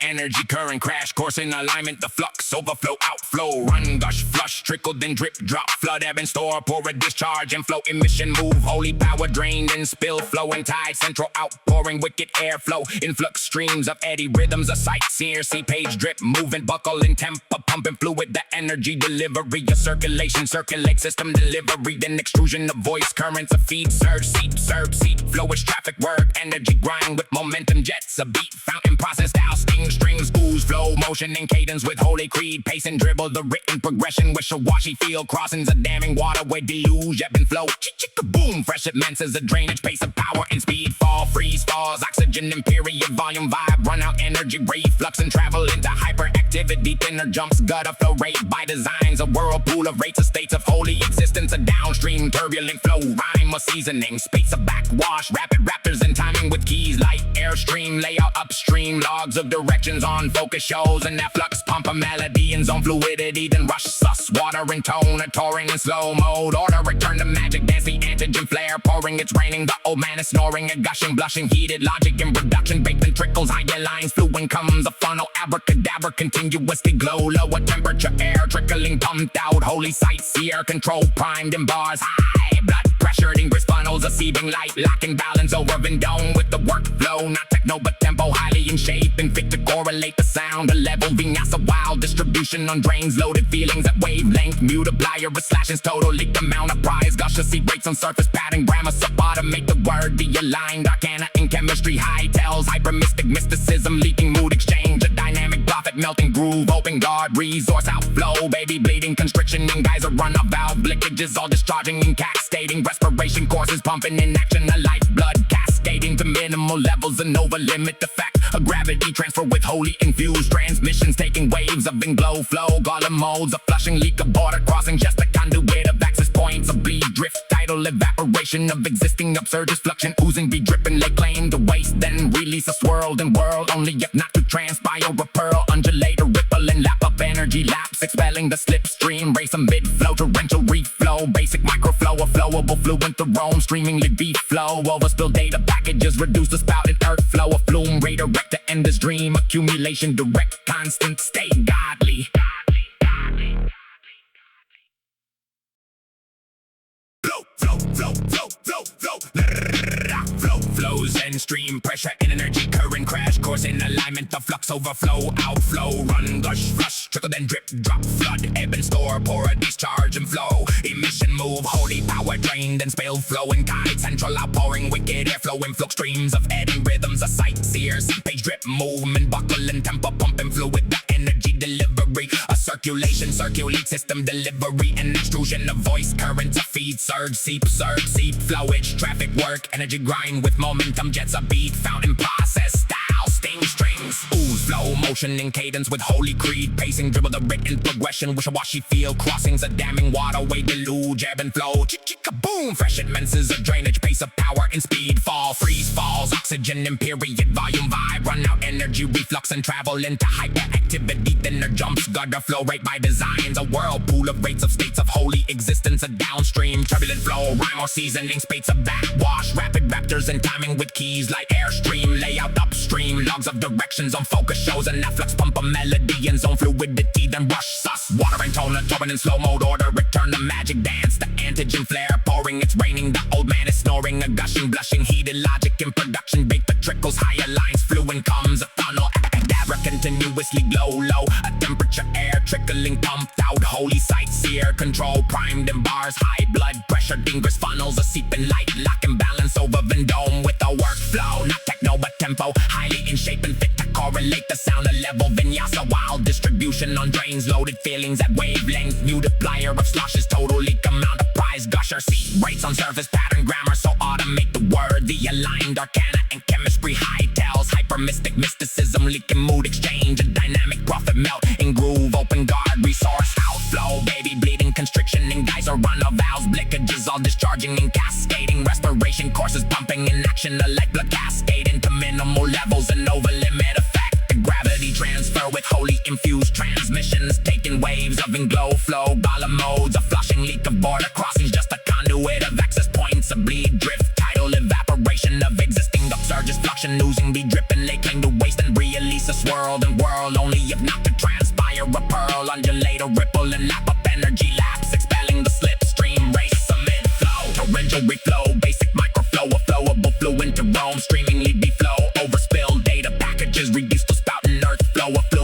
Energy current crash course in alignment, the flux overflow outflow, run gush flush trickle then drip drop flood ebb and store pour a discharge and flow emission move holy power drain then spill flow and tide central outpouring wicked airflow influx streams of eddy rhythms a sight CRC page drip moving buckle and tempo pumping fluid the energy delivery a circulation circulate system delivery then extrusion of voice currents a feed surge seep serve seep flow is traffic work energy grind with momentum jets a beat fountain process style strings, ooze, flow, motion, and cadence with holy creed, pace and dribble, the written progression with Shawashi field crossings, a damming waterway deluge, ebb and flow, chicka-boom, fresh immenses, a drainage, pace of power and speed, fall, freeze, falls, oxygen, and period, volume, vibe, run out, energy, reflux, and travel into hyperactivity, thinner jumps, gutter flow rate by designs, a whirlpool of rates, of states of holy existence, a downstream, turbulent flow, rhyme, a seasoning, space of backwash, rapid raptors, and timing with keys, light, airstream, layout, upstream, logs of directions on focus shows and that flux pump a melody in zone fluidity then rush sus water and tone a touring in slow mode order return to magic dance the antigen flare pouring it's raining the old man is snoring a gushing blushing heated logic in production baked and trickles higher lines fluent comes a funnel abracadabra continuously glow lower temperature air trickling pumped out holy sight seer control primed in bars high blood pressure ingress funnels a seeping light locking balance over Vendome with the workflow not techno but tempo highly in shape and fit to correlate the sound a level vinyasa wild distribution on drains loaded feelings at wavelength multiplier with slashes total leak amount of prize gusher see breaks on surface pattern grammar support make the word be aligned arcana in chemistry high tells hyper mystic mysticism leaking mood exchange a dynamic profit melting groove open guard resource outflow baby bleeding constriction and guys a run of valve blockages all discharging and cascading respiration courses pumping in action a lifeblood cascading to minimal levels and over limit effect a gravity transfer with holy infused transmissions taking waves of glow flow golem modes a flushing leak of border crossing just a conduit of access points a bleed drift tidal evaporation of existing upsurges fluxion oozing be dripping lay claim to waste then release a swirled and whirl only if not to transpire a pearl undulate a ripple and lap up energy lapse expelling the slipstream race a mid flow torrential reflow basic microflow a flowable fluent the roam streamingly beat flow overspill data packages reduce the spout and earth flow a flume redirect to end this dream accumulation direct constant stay godly flows and stream pressure and energy current crash course in alignment the flux overflow outflow run gush flush trickle then drip drop flood ebb and store pour a discharge and flow emission move holy power drain then spill flow and tide central outpouring wicked airflow influx streams of eddy rhythms a sight CRC page drip movement buckle and tempo pumping fluid the energy delivery a circulation circulate system delivery and extrusion of voice currents a feed surge seep flowage traffic work energy grind with momentum jets a beat fountain process style sting strings ooze flow motion and cadence with holy creed pacing dribble the written progression wishy-washy field crossings a damming waterway deluge ebb and flow chicka-boom fresh immenses a drainage pace of power and speed fall freeze falls oxygen and period volume vibe run out energy reflux and travel into hyperactivity thinner jumps gutter flow rate by designs a whirlpool of rates of states of holy existence a downstream turbulent flow rhyme or seasoning spates of backwash rapid raptors and timing with keys like airstream layout upstream logs of directions on focus shows and flux pump a melody and zone fluidity then rush sus water and tone a touring in slow mode order return to magic dance the antigen flare pouring it's raining the old man is snoring a gushing blushing heated logic in production baked the trickles higher lines fluent comes a funnel abracadabra continuously glow low a temperature air trickling pumped out holy sight seer control primed in bars high blood pressure ingress funnels a seeping light lock and balance over Vendome with a workflow not techno but tempo highly in shape and fit to correlate the sound a level vinyasa wild distribution on drains loaded feelings at wavelength multiplier of sloshes total leak amount of prize gusher see rates on surface pattern grammar so automate the word the aligned arcana and chemistry high tells hyper mystic mysticism leaking mood exchange a dynamic profit melt in groove open guard resource outflow baby bleeding constriction and guys are run of valves blockages all discharging and cascading respiration courses pumping in action a light blood cascade into minimal levels and over limit effect the gravity transfer with holy infused transmissions taking waves of glow flow golem modes a flushing leak of border crossings just a conduit of access points a bleed drift tidal evaporation of existing upsurges fluxion oozing be dripping lake claim to waste and release a swirl and whirl, only if not to transpire a pearl. Undulate a ripple and lap up energy lapse, expelling the slipstream race, a mid-flow. Torrential reflow, basic microflow, a flowable fluent to roam, streaming lead flow, overspill data packages, reduced to spouting earth flow, a fluid